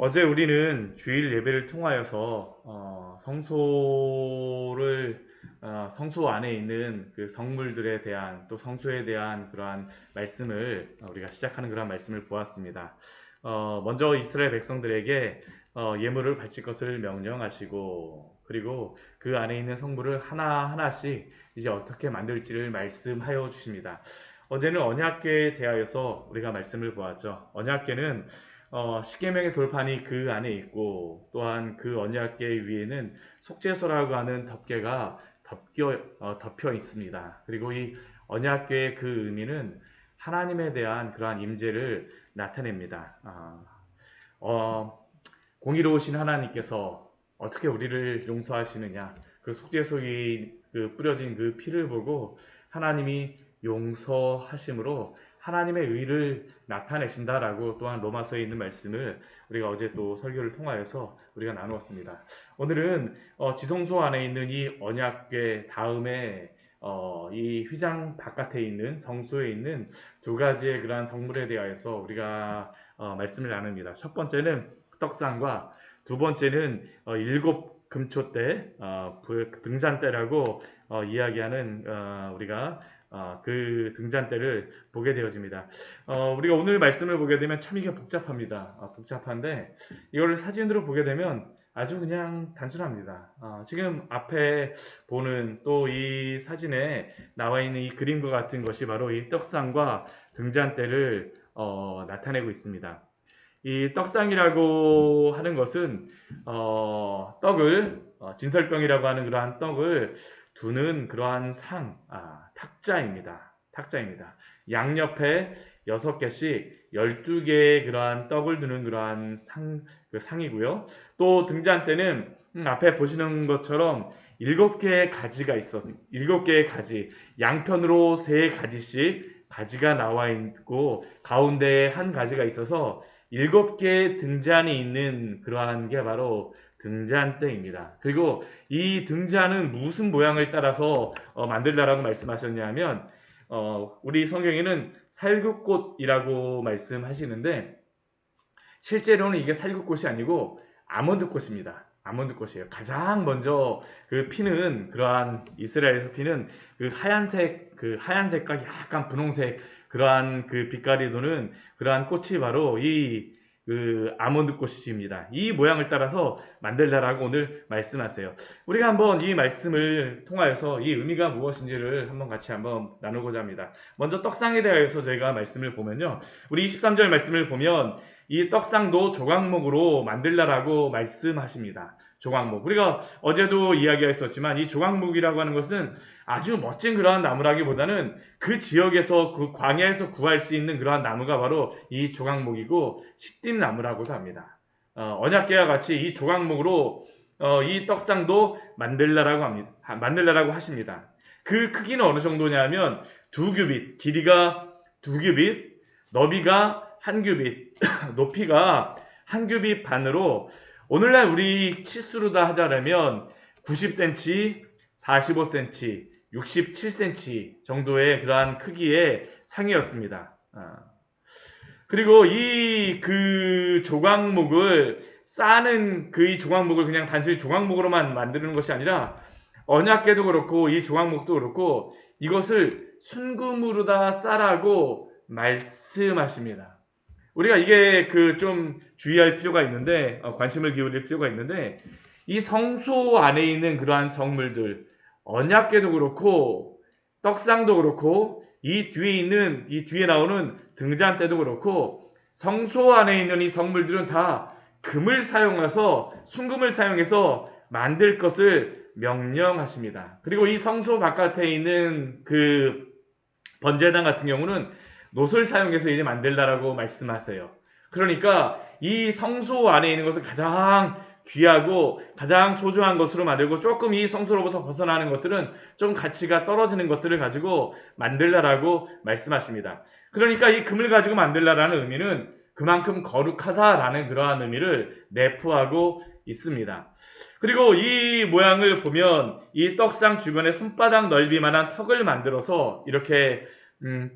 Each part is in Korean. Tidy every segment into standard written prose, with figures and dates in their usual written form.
어제 우리는 주일 예배를 통하여서 성소 안에 있는 그 성물들에 대한 또 성소에 대한 그러한 말씀을 우리가 시작하는 그러한 말씀을 보았습니다. 먼저 이스라엘 백성들에게 예물을 바칠 것을 명령하시고 그리고 그 안에 있는 성물을 하나하나씩 이제 어떻게 만들지를 말씀하여 주십니다. 어제는 언약궤에 대하여서 우리가 말씀을 보았죠. 언약궤는 십계명의 돌판이 그 안에 있고 또한 그 언약궤 위에는 속죄소라고 하는 덮개가 덮여 있습니다. 그리고 이 언약궤의 그 의미는 하나님에 대한 그러한 임재를 나타냅니다. 공의로우신 하나님께서 어떻게 우리를 용서하시느냐, 그 속죄소에 그 뿌려진 그 피를 보고 하나님이 용서하심으로 하나님의 의를 나타내신다라고 또한 로마서에 있는 말씀을 우리가 어제 또 설교를 통하여서 우리가 나누었습니다. 오늘은 지성소 안에 있는 이 언약궤 다음에 이 휘장 바깥에 있는 성소에 있는 두 가지의 그러한 성물에 대하여서 우리가 말씀을 나눕니다. 첫 번째는 떡상과 두 번째는 일곱 금초대 등잔대라고 이야기하는 우리가 그 등잔대를 보게 되어집니다. 우리가 오늘 말씀을 보게 되면 참 이게 복잡합니다. 복잡한데 이거를 사진으로 보게 되면 아주 그냥 단순합니다. 지금 앞에 보는 또 이 사진에 나와 있는 이 그림과 같은 것이 바로 이 떡상과 등잔대를 나타내고 있습니다. 이 떡상이라고 하는 것은 떡을 진설병이라고 하는 그러한 떡을 두는 그러한 탁자입니다. 탁자입니다. 양옆에 6개씩 12개의 그러한 떡을 두는 그러한 상이고요. 또 등잔대는 앞에 보시는 것처럼 7개의 가지가 있어서 7개의 가지, 양편으로 3가지씩 가지가 나와 있고 가운데에 한 가지가 있어서 7개의 등잔이 있는 그러한 게 바로 등잔대입니다. 그리고 이 등잔은 무슨 모양을 따라서 만들다라고 말씀하셨냐면 우리 성경에는 살구꽃이라고 말씀하시는데 실제로는 이게 살구꽃이 아니고 아몬드꽃입니다. 아몬드꽃이에요. 가장 먼저 그 피는 그러한 이스라엘에서 피는 그 하얀색과 약간 분홍색 그러한 그 빛깔이 도는 그러한 꽃이 바로 그 아몬드 꽃입니다. 이 모양을 따라서 만들다라고 오늘 말씀하세요. 우리가 한번 이 말씀을 통하여서 이 의미가 무엇인지를 한번 같이 한번 나누고자 합니다. 먼저 떡상에 대해서 저희가 말씀을 보면요. 우리 23절 말씀을 보면 이 떡상도 조각목으로 만들라라고 말씀하십니다. 조각목. 우리가 어제도 이야기했었지만 이 조각목이라고 하는 것은 아주 멋진 그러한 나무라기보다는 그 지역에서 그 광야에서 구할 수 있는 그러한 나무가 바로 이 조각목이고 시띠나무라고도 합니다. 언약궤와 같이 이 조각목으로 이 떡상도 만들라라고 하십니다. 그 크기는 어느 정도냐면 2규빗, 길이가 2규빗, 너비가 1규빗, 높이가 1규빗 반으로 오늘날 우리 치수로 다 하자면 90cm, 45cm, 67cm 정도의 그러한 크기의 상이었습니다. 그리고 그 조각목을 쌓는 이 조각목을 그냥 단순히 조각목으로만 만드는 것이 아니라 언약궤도 그렇고 이 조각목도 그렇고 이것을 순금으로 다 싸라고 말씀하십니다. 우리가 이게 좀 주의할 필요가 있는데 관심을 기울일 필요가 있는데 이 성소 안에 있는 그러한 성물들 언약궤도 그렇고 떡상도 그렇고 이 뒤에 나오는 등잔대도 그렇고 성소 안에 있는 이 성물들은 다 순금을 사용해서 만들 것을 명령하십니다. 그리고 이 성소 바깥에 있는 그 번제단 같은 경우는 놋을 사용해서 이제 만들다라고 말씀하세요. 그러니까 이 성소 안에 있는 것을 가장 귀하고 가장 소중한 것으로 만들고 조금 이 성소로부터 벗어나는 것들은 좀 가치가 떨어지는 것들을 가지고 만들라라고 말씀하십니다. 그러니까 이 금을 가지고 만들라라는 의미는 그만큼 거룩하다라는 그러한 의미를 내포하고 있습니다. 그리고 이 모양을 보면 이 떡상 주변에 손바닥 넓이만한 턱을 만들어서 이렇게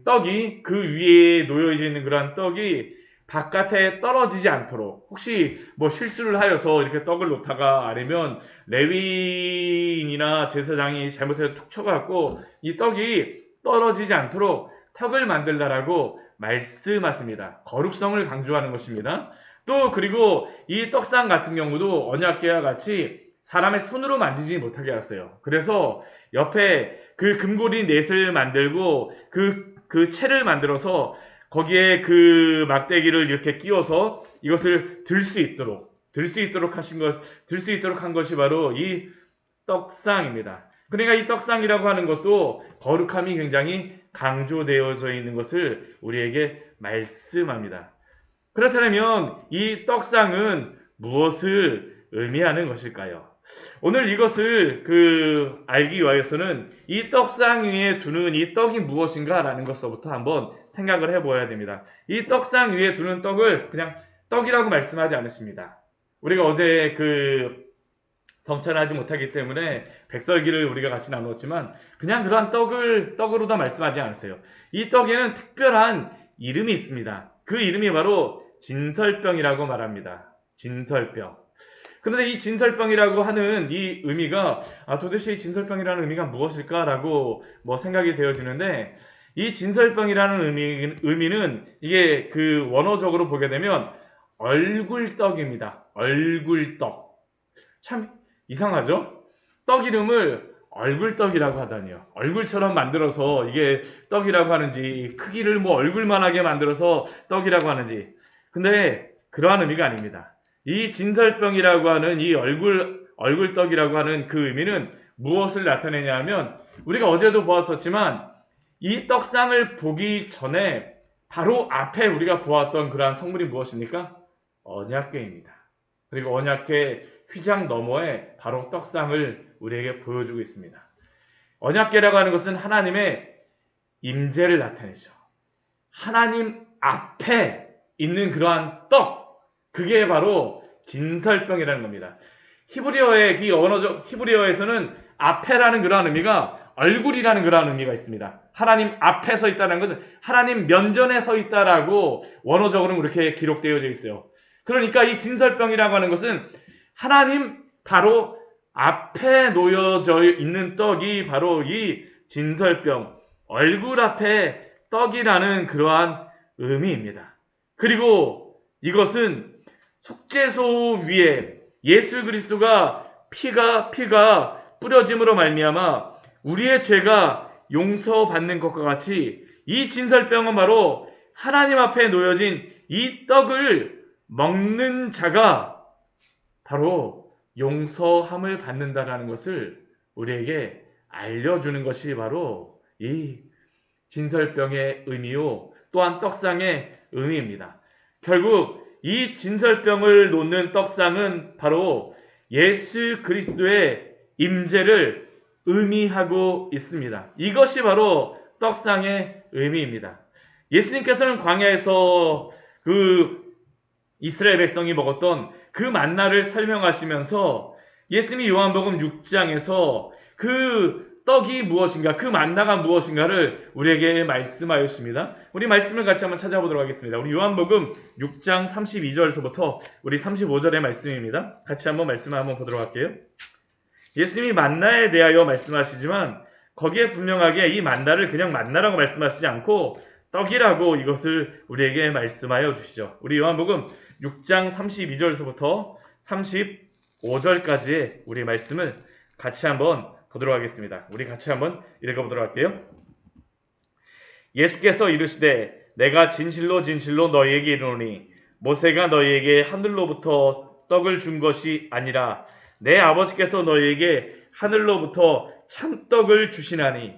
떡이 그 위에 놓여져 있는 그러한 떡이 바깥에 떨어지지 않도록, 혹시 뭐 실수를 하여서 이렇게 떡을 놓다가, 아니면 레위인이나 제사장이 잘못해서 툭 쳐갖고 이 떡이 떨어지지 않도록 턱을 만들라라고 말씀하십니다. 거룩성을 강조하는 것입니다. 또 그리고 이 떡상 같은 경우도 언약궤와 같이 사람의 손으로 만지지 못하게 하셨어요. 그래서 옆에 그 금고리 넷을 만들고 그 채를 만들어서 거기에 그 막대기를 이렇게 끼워서 이것을 들 수 있도록 한 것이 바로 이 떡상입니다. 그러니까 이 떡상이라고 하는 것도 거룩함이 굉장히 강조되어져 있는 것을 우리에게 말씀합니다. 그렇다면 이 떡상은 무엇을 의미하는 것일까요? 오늘 이것을 알기 위해서는 이 떡상 위에 두는 이 떡이 무엇인가라는 것서부터 한번 생각을 해보아야 됩니다. 이 떡상 위에 두는 떡을 그냥 떡이라고 말씀하지 않으십니다. 우리가 어제 성찬하지 못하기 때문에 백설기를 우리가 같이 나누었지만 그냥 그러한 떡으로 다 말씀하지 않으세요. 이 떡에는 특별한 이름이 있습니다. 그 이름이 바로 진설병이라고 말합니다. 진설병. 그런데 이 진설병이라고 하는 이 의미가 도대체 이 진설병이라는 의미가 무엇일까라고 생각이 되어지는데, 이 진설병이라는 의미는 이게 원어적으로 보게 되면 얼굴떡입니다. 얼굴떡. 참 이상하죠? 떡 이름을 얼굴떡이라고 하다니요. 얼굴처럼 만들어서 이게 떡이라고 하는지, 크기를 얼굴만하게 만들어서 떡이라고 하는지. 근데 그러한 의미가 아닙니다. 이 진설병이라고 하는 이 얼굴떡이라고 하는 그 의미는 무엇을 나타내냐 하면, 우리가 어제도 보았었지만 이 떡상을 보기 전에 바로 앞에 우리가 보았던 그러한 성물이 무엇입니까? 언약궤입니다. 그리고 언약궤 휘장 너머에 바로 떡상을 우리에게 보여주고 있습니다. 언약궤라고 하는 것은 하나님의 임재를 나타내죠. 하나님 앞에 있는 그러한 떡, 그게 바로 진설병이라는 겁니다. 히브리어에서는 앞에라는 그러한 의미가 얼굴이라는 그러한 의미가 있습니다. 하나님 앞에 서 있다는 것은 하나님 면전에 서 있다라고 원어적으로는 그렇게 기록되어져 있어요. 그러니까 이 진설병이라고 하는 것은 하나님 바로 앞에 놓여져 있는 떡이 바로 이 진설병, 얼굴 앞에 떡이라는 그러한 의미입니다. 그리고 이것은 속죄소 위에 예수 그리스도가 피가 뿌려짐으로 말미암아 우리의 죄가 용서받는 것과 같이, 이 진설병은 바로 하나님 앞에 놓여진 이 떡을 먹는 자가 바로 용서함을 받는다라는 것을 우리에게 알려주는 것이 바로 이 진설병의 의미요, 또한 떡상의 의미입니다. 결국 이 진설병을 놓는 떡상은 바로 예수 그리스도의 임재를 의미하고 있습니다. 이것이 바로 떡상의 의미입니다. 예수님께서는 광야에서 이스라엘 백성이 먹었던 그 만나를 설명하시면서 예수님이 요한복음 6장에서 그 떡이 무엇인가, 그 만나가 무엇인가를 우리에게 말씀하였습니다. 우리 말씀을 같이 한번 찾아보도록 하겠습니다. 우리 요한복음 6장 32절에서부터 우리 35절의 말씀입니다. 같이 한번 말씀을 한번 보도록 할게요. 예수님이 만나에 대하여 말씀하시지만 거기에 분명하게 이 만나를 그냥 만나라고 말씀하시지 않고 떡이라고 이것을 우리에게 말씀하여 주시죠. 우리 요한복음 6장 32절에서부터 35절까지의 우리 말씀을 같이 한번 보도록 하겠습니다. 우리 같이 한번 읽어보도록 할게요. 예수께서 이르시되 내가 진실로 진실로 너희에게 이르노니 모세가 너희에게 하늘로부터 떡을 준 것이 아니라 내 아버지께서 너희에게 하늘로부터 참떡을 주시나니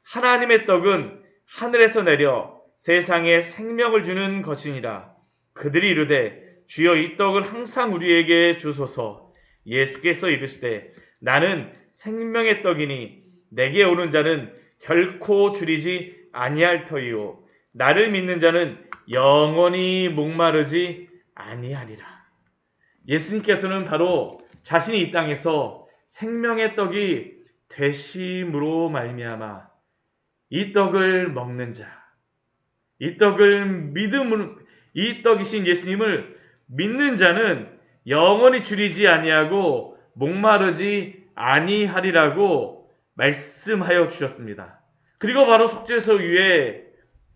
하나님의 떡은 하늘에서 내려 세상에 생명을 주는 것이니라. 그들이 이르되 주여 이 떡을 항상 우리에게 주소서. 예수께서 이르시되 나는 생명의 떡이니 내게 오는 자는 결코 줄이지 아니할 터이요 나를 믿는 자는 영원히 목마르지 아니하리라. 예수님께서는 바로 자신이 이 땅에서 생명의 떡이 되심으로 말미암아 이 떡을 먹는 자, 이 떡을 이 떡이신 예수님을 믿는 자는 영원히 줄이지 아니하고 목마르지 아니하리라고 말씀하여 주셨습니다. 그리고 바로 속죄서 위에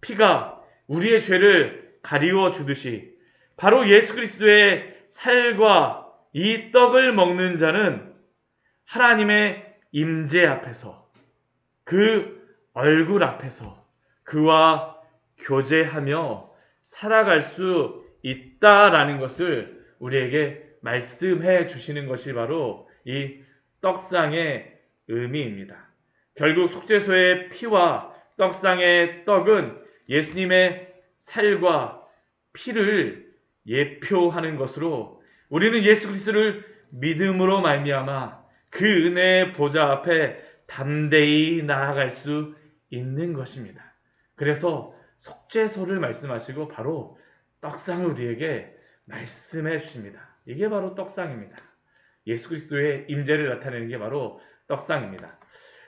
피가 우리의 죄를 가리워 주듯이 바로 예수 그리스도의 살과 이 떡을 먹는 자는 하나님의 임재 앞에서 그 얼굴 앞에서 그와 교제하며 살아갈 수 있다라는 것을 우리에게 말씀해 주시는 것이 바로 이 떡상의 의미입니다. 결국 속죄소의 피와 떡상의 떡은 예수님의 살과 피를 예표하는 것으로 우리는 예수 그리스도를 믿음으로 말미암아 그 은혜의 보좌 앞에 담대히 나아갈 수 있는 것입니다. 그래서 속죄소를 말씀하시고 바로 떡상을 우리에게 말씀해 주십니다. 이게 바로 떡상입니다. 예수 그리스도의 임재를 나타내는 게 바로 떡상입니다.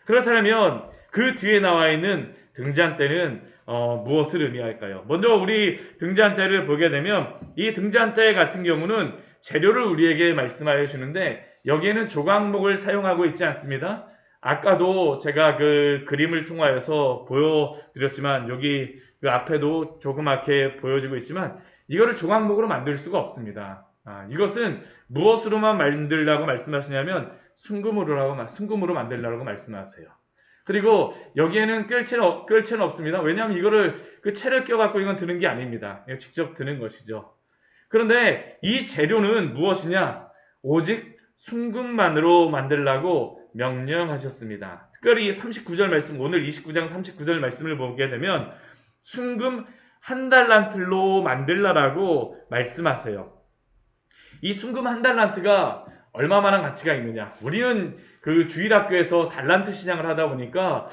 그렇다면 그 뒤에 나와 있는 등잔대는 무엇을 의미할까요? 먼저 우리 등잔대를 보게 되면 이 등잔대 같은 경우는 재료를 우리에게 말씀하여 주는데 여기에는 조각목을 사용하고 있지 않습니다. 아까도 제가 그 그림을 통하여서 보여드렸지만 여기 그 앞에도 조그맣게 보여지고 있지만 이거를 조각목으로 만들 수가 없습니다. 이것은 무엇으로만 만들라고 말씀하시냐면 순금으로 만들라고 말씀하세요. 그리고 여기에는 끌채는 없습니다. 왜냐하면 이거를 그 채를 껴갖고 이건 드는 게 아닙니다. 이거 직접 드는 것이죠. 그런데 이 재료는 무엇이냐? 오직 순금만으로 만들라고 명령하셨습니다. 특별히 39절 말씀, 오늘 29장 39절 말씀을 보게 되면 순금 1달란트로 만들라라고 말씀하세요. 이 순금 1달란트가 얼마만한 가치가 있느냐? 우리는 그 주일학교에서 달란트 시장을 하다 보니까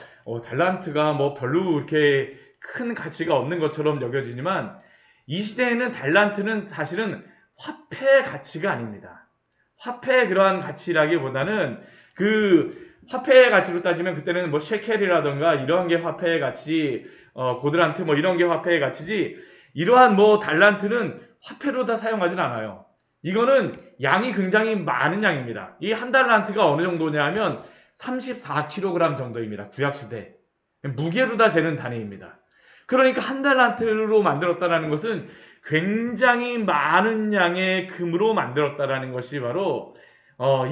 달란트가 뭐 별로 이렇게 큰 가치가 없는 것처럼 여겨지지만 이 시대에는 달란트는 사실은 화폐의 가치가 아닙니다. 화폐의 그러한 가치라기보다는 그 화폐의 가치로 따지면 그때는 뭐 셰켈이라던가 이런 게 화폐의 가치, 고드란트 뭐 이런 게 화폐의 가치지 이러한 뭐 달란트는 화폐로 다 사용하진 않아요. 이거는 양이 굉장히 많은 양입니다. 이 1달란트가 어느 정도냐 하면 34kg 정도입니다. 구약시대. 무게로 다 재는 단위입니다. 그러니까 1달란트로 만들었다는 것은 굉장히 많은 양의 금으로 만들었다는 것이 바로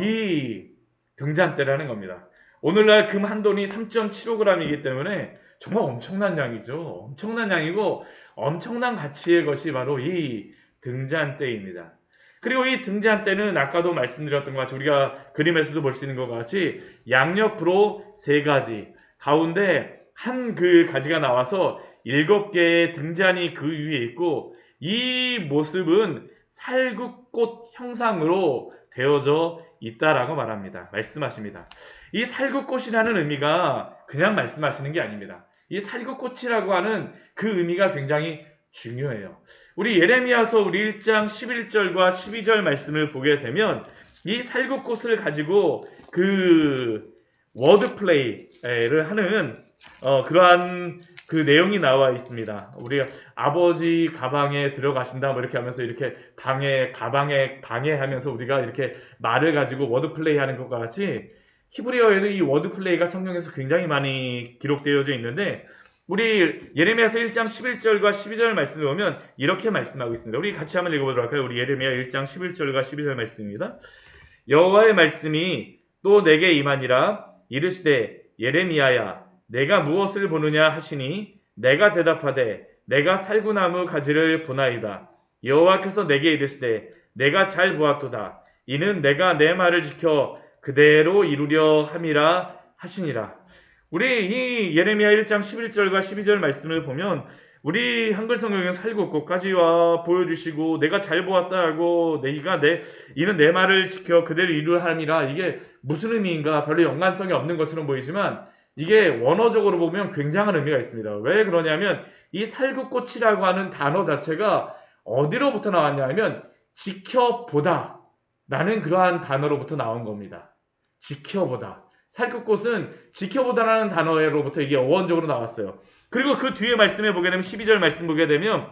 이 등잔대라는 겁니다. 오늘날 금 한 돈이 3.75g이기 때문에 정말 엄청난 양이죠. 엄청난 양이고 엄청난 가치의 것이 바로 이 등잔대입니다. 그리고 이 등잔대는 아까도 말씀드렸던 것 같이 우리가 그림에서도 볼 수 있는 것 같이 양옆으로 3가지 가운데 한 그 가지가 나와서 7개의 등잔이 그 위에 있고 이 모습은 살구꽃 형상으로 되어져 있다라고 말씀하십니다. 이 살구꽃이라는 의미가 그냥 말씀하시는 게 아닙니다. 이 살구꽃이라고 하는 그 의미가 굉장히 중요해요. 우리 예레미야서 우리 1장 11절과 12절 말씀을 보게 되면 이 살구꽃을 가지고 그 워드플레이를 하는 그러한 그 내용이 나와 있습니다. 우리 아버지 가방에 들어가신다 뭐 이렇게 하면서 이렇게 가방에 방해하면서 우리가 이렇게 말을 가지고 워드플레이 하는 것과 같이 히브리어에도 이 워드플레이가 성경에서 굉장히 많이 기록되어져 있는데 우리 예레미야서 1장 11절과 12절 말씀을 보면 이렇게 말씀하고 있습니다. 우리 같이 한번 읽어보도록 할까요? 우리 예레미야 1장 11절과 12절 말씀입니다. 여호와의 말씀이 또 내게 임하니라 이르시되 예레미야야 내가 무엇을 보느냐 하시니 내가 대답하되 내가 살구나무 가지를 보나이다. 여호와께서 내게 이르시되 내가 잘 보았도다. 이는 내가 내 말을 지켜 그대로 이루려 함이라 하시니라. 우리 이 예레미야 1장 11절과 12절 말씀을 보면 우리 한글 성경에 살구꽃까지 와 보여주시고 내가 잘 보았다 하고 이는 내 말을 지켜 그대로 이루려 함이라. 이게 무슨 의미인가 별로 연관성이 없는 것처럼 보이지만 이게 원어적으로 보면 굉장한 의미가 있습니다. 왜 그러냐면 이 살구꽃이라고 하는 단어 자체가 어디로부터 나왔냐 하면 지켜보다 라는 그러한 단어로부터 나온 겁니다. 지켜보다. 살구꽃은 지켜보다라는 단어로부터 이게 어원적으로 나왔어요. 그리고 그 뒤에 말씀에 보게 되면 12절 말씀 보게 되면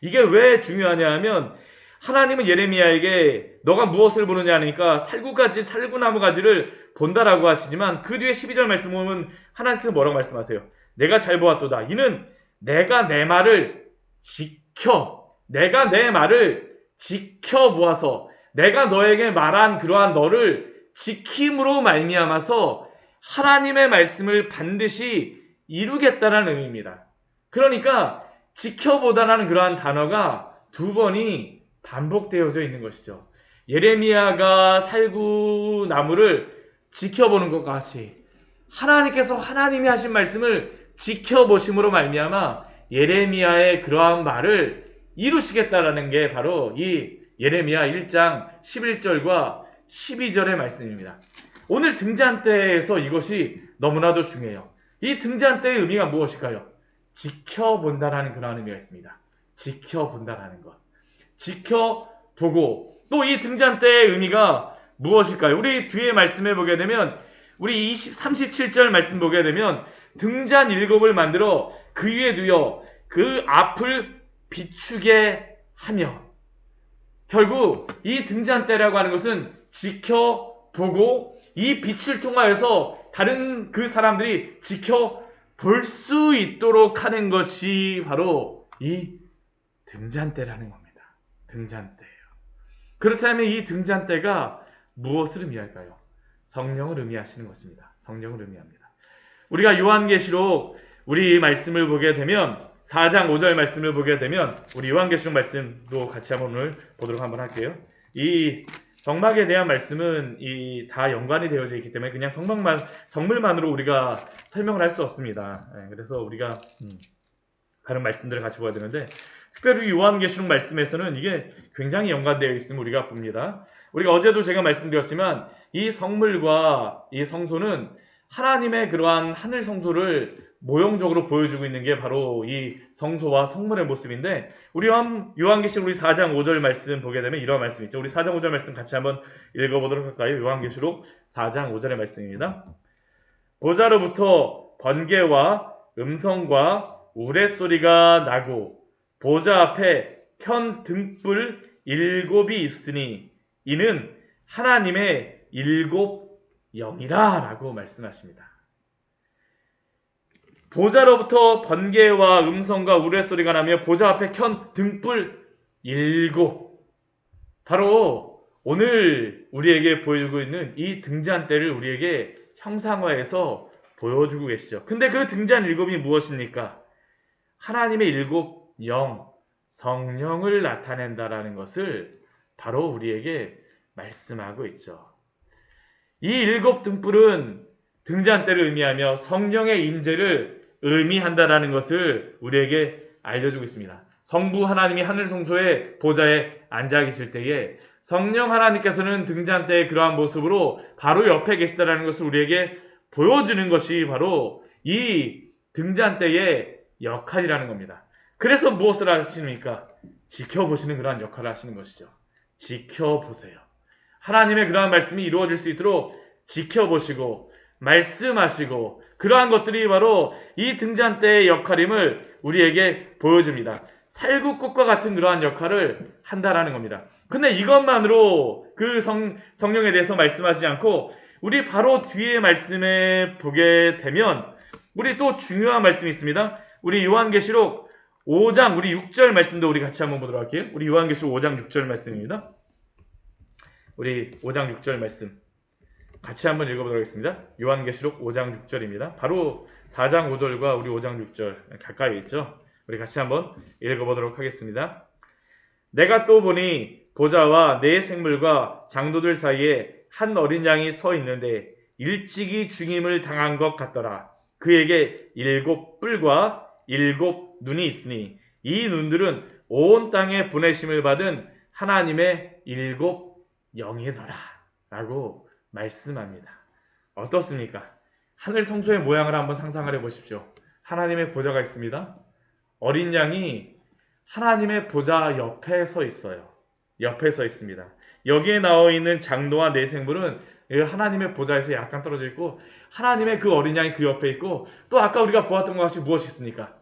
이게 왜 중요하냐 하면 하나님은 예레미야에게 너가 무엇을 보느냐 하니까 살구가지, 살구나무가지를 본다라고 하시지만 그 뒤에 12절 말씀 보면 하나님께서 뭐라고 말씀하세요? 내가 잘 보았도다. 이는 내가 내 말을 내가 내 말을 지켜보아서 내가 너에게 말한 그러한 너를 지킴으로 말미암아서 하나님의 말씀을 반드시 이루겠다는 의미입니다. 그러니까 지켜보다라는 그러한 단어가 두 번이 반복되어져 있는 것이죠. 예레미야가 살구나무를 지켜보는 것 같이 하나님께서 하나님이 하신 말씀을 지켜보심으로 말미암아 예레미야의 그러한 말을 이루시겠다라는 게 바로 이 예레미야 1장 11절과 12절의 말씀입니다. 오늘 등잔대에서 이것이 너무나도 중요해요. 이 등잔대의 의미가 무엇일까요? 지켜본다라는 그런 의미가 있습니다. 지켜본다라는 것. 지켜보고 또 이 등잔대의 의미가 무엇일까요? 우리 뒤에 말씀해 보게 되면 우리 37절 말씀 보게 되면 등잔 7을 만들어 그 위에 두어 그 앞을 비추게 하며 결국 이 등잔대라고 하는 것은 지켜보고 이 빛을 통하여서 다른 그 사람들이 지켜볼 수 있도록 하는 것이 바로 이 등잔대라는 겁니다. 등잔대예요. 그렇다면 이 등잔대가 무엇을 의미할까요? 성령을 의미하시는 것입니다. 성령을 의미합니다. 우리가 요한계시록 우리 말씀을 보게 되면 4장 5절 말씀을 보게 되면 우리 요한계시록 말씀도 같이 오늘 보도록 한번 할게요. 이 성막에 대한 말씀은 다 연관이 되어져 있기 때문에 그냥 성물만으로 우리가 설명을 할 수 없습니다. 그래서 우리가 다른 말씀들을 같이 보아야 되는데 특별히 요한계시록 말씀에서는 이게 굉장히 연관되어 있음을 우리가 봅니다. 우리가 어제도 제가 말씀드렸지만 이 성물과 이 성소는 하나님의 그러한 하늘 성소를 모형적으로 보여주고 있는 게 바로 이 성소와 성물의 모습인데 우리 요한계시록 우리 4장 5절 말씀 보게 되면 이런 말씀 있죠. 우리 4장 5절 말씀 같이 한번 읽어보도록 할까요? 요한계시록 4장 5절의 말씀입니다. 보좌로부터 번개와 음성과 우레소리가 나고 보좌 앞에 켠 등불 7이 있으니 이는 하나님의 7 영이라 라고 말씀하십니다. 보좌로부터 번개와 음성과 우레소리가 나며 보좌 앞에 켠 등불 7 바로 오늘 우리에게 보여주고 있는 이 등잔대를 우리에게 형상화해서 보여주고 계시죠. 근데 그 등잔 7이 무엇입니까? 하나님의 7 영, 성령을 나타낸다라는 것을 바로 우리에게 말씀하고 있죠. 이 7 등불은 등잔대를 의미하며 성령의 임재를 의미한다라는 것을 우리에게 알려주고 있습니다. 성부 하나님이 하늘 성소의 보좌에 앉아 계실 때에 성령 하나님께서는 등잔대의 그러한 모습으로 바로 옆에 계시다라는 것을 우리에게 보여주는 것이 바로 이 등잔대의 역할이라는 겁니다. 그래서 무엇을 하십니까? 지켜보시는 그러한 역할을 하시는 것이죠. 지켜보세요. 하나님의 그러한 말씀이 이루어질 수 있도록 지켜보시고 말씀하시고 그러한 것들이 바로 이 등잔대의 역할임을 우리에게 보여줍니다. 살구꽃과 같은 그러한 역할을 한다라는 겁니다. 근데 이것만으로 그 성령에 대해서 말씀하시지 않고 우리 바로 뒤에 말씀에 보게 되면 우리 또 중요한 말씀이 있습니다. 우리 요한계시록 5장 우리 6절 말씀도 우리 같이 한번 보도록 할게요. 우리 요한계시록 5장 6절 말씀입니다. 우리 5장 6절 말씀 같이 한번 읽어보도록 하겠습니다. 요한계시록 5장 6절입니다. 바로 4장 5절과 우리 5장 6절 가까이 있죠. 우리 같이 한번 읽어보도록 하겠습니다. 내가 또 보니 보좌와 네 생물과 장도들 사이에 한 어린 양이 서 있는데 일찍이 죽임을 당한 것 같더라. 그에게 7 뿔과 7 눈이 있으니 이 눈들은 온 땅에 보내심을 받은 하나님의 7 영이더라 라고 말씀합니다. 어떻습니까? 하늘 성소의 모양을 한번 상상을 해보십시오. 하나님의 보좌가 있습니다. 어린 양이 하나님의 보좌 옆에 서 있어요. 옆에 서 있습니다. 여기에 나와 있는 장도와 네 생물은 하나님의 보좌에서 약간 떨어져 있고 하나님의 그 어린 양이 그 옆에 있고 또 아까 우리가 보았던 것 같이 무엇이 있습니까?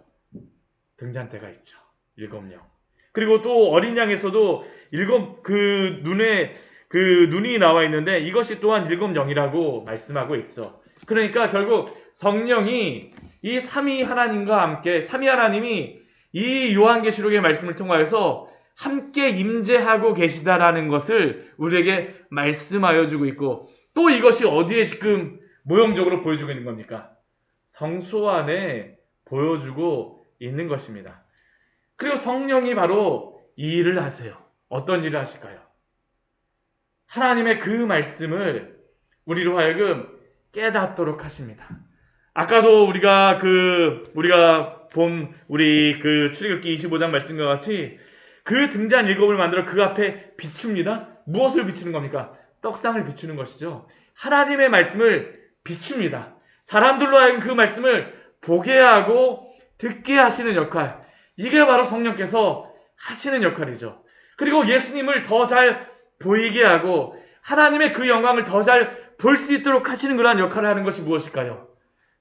등잔대가 있죠. 7 영. 그리고 또 어린 양에서도 일곱 그 눈에 그 눈이 나와 있는데 이것이 또한 일곱 영이라고 말씀하고 있죠. 그러니까 결국 성령이 이 삼위 하나님과 함께 삼위 하나님이 이 요한계시록의 말씀을 통하여서 함께 임재하고 계시다라는 것을 우리에게 말씀하여 주고 있고, 또 이것이 어디에 지금 모형적으로 보여주고 있는 겁니까? 성소 안에 보여주고 있는 것입니다. 그리고 성령이 바로 이 일을 하세요. 어떤 일을 하실까요? 하나님의 그 말씀을 우리로 하여금 깨닫도록 하십니다. 아까도 우리가 본 우리 그 출애굽기 25장 말씀과 같이 그 등잔 7을 만들어 그 앞에 비춥니다. 무엇을 비추는 겁니까? 떡상을 비추는 것이죠. 하나님의 말씀을 비춥니다. 사람들로 하여금 그 말씀을 보게 하고 듣게 하시는 역할, 이게 바로 성령께서 하시는 역할이죠. 그리고 예수님을 더 잘 보이게 하고 하나님의 그 영광을 더 잘 볼 수 있도록 하시는 그러한 역할을 하는 것이 무엇일까요?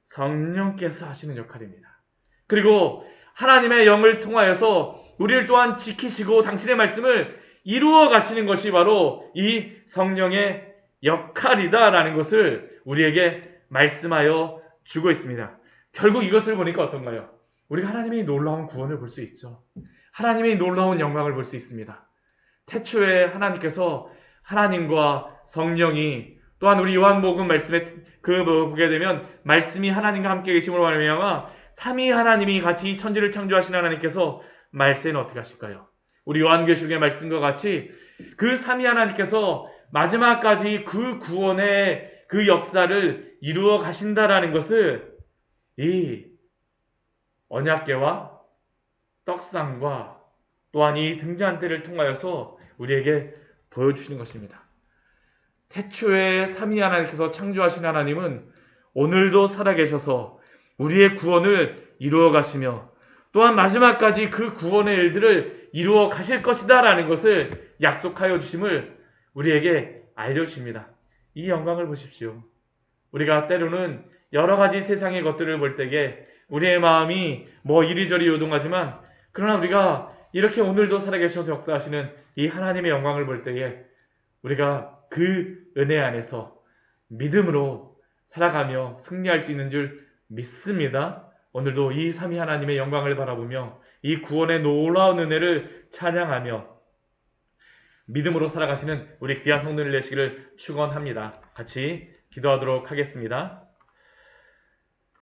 성령께서 하시는 역할입니다. 그리고 하나님의 영을 통하여서 우리를 또한 지키시고 당신의 말씀을 이루어 가시는 것이 바로 이 성령의 역할이다라는 것을 우리에게 말씀하여 주고 있습니다. 결국 이것을 보니까 어떤가요? 우리가 하나님의 놀라운 구원을 볼 수 있죠. 하나님의 놀라운 영광을 볼 수 있습니다. 태초에 하나님께서 하나님과 성령이, 또한 우리 요한복음 말씀에 보게 되면 말씀이 하나님과 함께 계심으로 말미암아 삼위 하나님이 같이 천지를 창조하신 하나님께서 말세는 어떻게 하실까요? 우리 요한계시록의 말씀과 같이 그 삼위 하나님께서 마지막까지 그 구원의 그 역사를 이루어 가신다라는 것을 이 언약궤와 떡상과 또한 이 등잔대를 통하여서 우리에게 보여주시는 것입니다. 태초에 삼위 하나님께서 창조하신 하나님은 오늘도 살아계셔서 우리의 구원을 이루어 가시며 또한 마지막까지 그 구원의 일들을 이루어 가실 것이다 라는 것을 약속하여 주심을 우리에게 알려주십니다. 이 영광을 보십시오. 우리가 때로는 여러 가지 세상의 것들을 볼 때에 우리의 마음이 이리저리 요동하지만, 그러나 우리가 이렇게 오늘도 살아계셔서 역사하시는 이 하나님의 영광을 볼 때에 우리가 그 은혜 안에서 믿음으로 살아가며 승리할 수 있는 줄 믿습니다. 오늘도 이 삼위 하나님의 영광을 바라보며 이 구원의 놀라운 은혜를 찬양하며 믿음으로 살아가시는 우리 귀한 성도들 되시기를 축원합니다. 같이 기도하도록 하겠습니다.